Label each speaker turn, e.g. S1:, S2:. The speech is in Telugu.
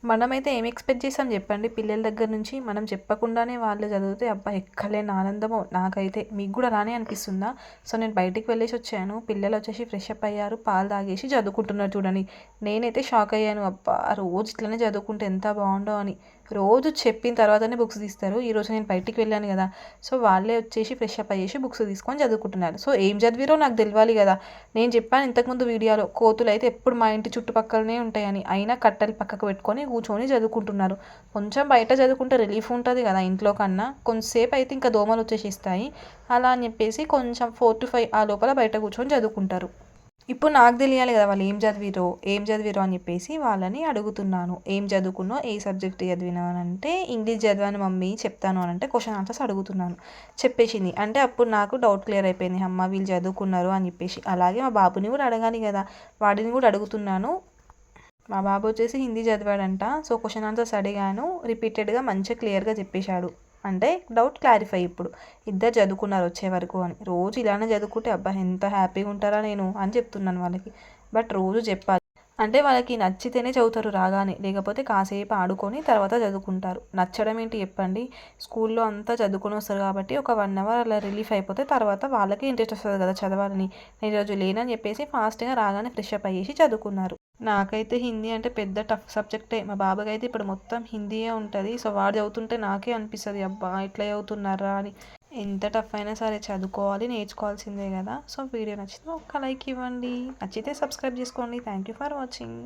S1: మనమైతే ఏం ఎక్స్‌పెక్ట్ చేసాం చెప్పండి పిల్లల దగ్గర నుంచి. మనం చెప్పకుండానే వాళ్ళు చదివితే అబ్బా! ఎక్కలేని ఆనందమో నాకైతే. మీకు కూడా అలానే అనిపిస్తుందా? సో, నేను బయటికి వెళ్ళేసొచ్చాను. పిల్లలొచ్చేసి ఫ్రెష్ అప్ అయ్యారు. పాలు తాగేసి చదువుకుంటున్నారు చూడండి. నేనైతే షాక్ అయ్యాను. అబ్బా! రోజు ఇట్లనే చదువుకుంటే ఎంత బావుండో అని. రోజు చెప్పిన తర్వాతనే బుక్స్ తీస్తారు. ఈరోజు నేను బయటికి వెళ్ళాను కదా! సో, వాళ్ళే వచ్చేసి ఫ్రెష్ అప్ అయ్యేసి బుక్స్ తీసుకొని చదువుకుంటున్నారు. సో, ఏం చదివిరో నాకు తెలవాలి కదా! నేను చెప్పాను ఇంతకుముందు వీడియోలో కోతులైతే ఎప్పుడు మా ఇంటి చుట్టుపక్కలనే ఉంటాయని. అయినా కట్టెలు పక్కకు పెట్టుకొని కూర్చొని చదువుకుంటున్నారు. కొంచెం బయట చదువుకుంటే రిలీఫ్ ఉంటుంది కదా ఇంట్లో కన్నా. కొంచెంసేపు అయితే ఇంకా దోమలు వచ్చేసేస్తాయి. అలా అని చెప్పేసి కొంచెం 4-5 ఆ లోపల బయట కూర్చొని చదువుకుంటారు. ఇప్పుడు నాకు తెలియాలి కదా వాళ్ళు ఏం చదివిరో అని చెప్పేసి వాళ్ళని అడుగుతున్నాను. ఏం చదువుకున్నావు? ఏ సబ్జెక్ట్ చదివినావు అని అంటే, ఇంగ్లీష్ చదివాను మమ్మీ చెప్తాను అని అంటే క్వెషన్ ఆన్సర్స్ అడుగుతున్నాను. చెప్పేసింది. అంటే అప్పుడు నాకు డౌట్ క్లియర్ అయిపోయింది. అమ్మ వీళ్ళు చదువుకున్నారు అని చెప్పేసి. అలాగే మా బాబుని కూడా అడగాలి కదా! వాడిని కూడా అడుగుతున్నాను. మా బాబు వచ్చేసి హిందీ చదివాడంట. సో, క్వెషన్ ఆన్సర్స్ అడిగాను. రిపీటెడ్‌గా మంచిగా క్లియర్‌గా చెప్పేశాడు. అంటే డౌట్ క్లారిఫై ఇప్పుడు. ఇద్దరు చదువుకున్నారు వచ్చే వరకు అని. రోజు ఇలానే చదువుకుంటే అబ్బా! ఎంత హ్యాపీగా ఉంటారా నేను అని చెప్తున్నాను వాళ్ళకి. బట్ రోజు చెప్పాలి. అంటే వాళ్ళకి నచ్చితేనే చదువుతారు రాగానే. లేకపోతే కాసేపు ఆడుకొని తర్వాత చదువుకుంటారు. నచ్చడం ఏంటి చెప్పండి? స్కూల్లో అంతా చదువుకొని వస్తారు కాబట్టి ఒక 1 అవర్ అలా రిలీఫ్ అయిపోతే తర్వాత వాళ్ళకే ఇంట్రెస్ట్ వస్తది కదా చదవాలని. నేను ఈరోజు లేనని చెప్పేసి ఫాస్ట్‌గా రాగానే ఫ్రెష్ అప్ అయ్యేసి చదువుకున్నారు. నాకైతే హిందీ అంటే పెద్ద టఫ్ సబ్జెక్టే. మా బాబుకైతే ఇప్పుడు మొత్తం హిందీయే ఉంటది. సో, వాడు చదువుతుంటే నాకే అనిపిస్తది అబ్బా! ఎట్లా చదువుతున్నార్రా అని. ఎంత టఫ్ అయినా సరే చదువుకోవాలి, నేర్చుకోవాల్సిందే కదా! సో, వీడియో నచ్చితే ఒక్క లైక్ ఇవ్వండి. నచ్చితే సబ్స్క్రైబ్ చేసుకోండి. Thank you for watching.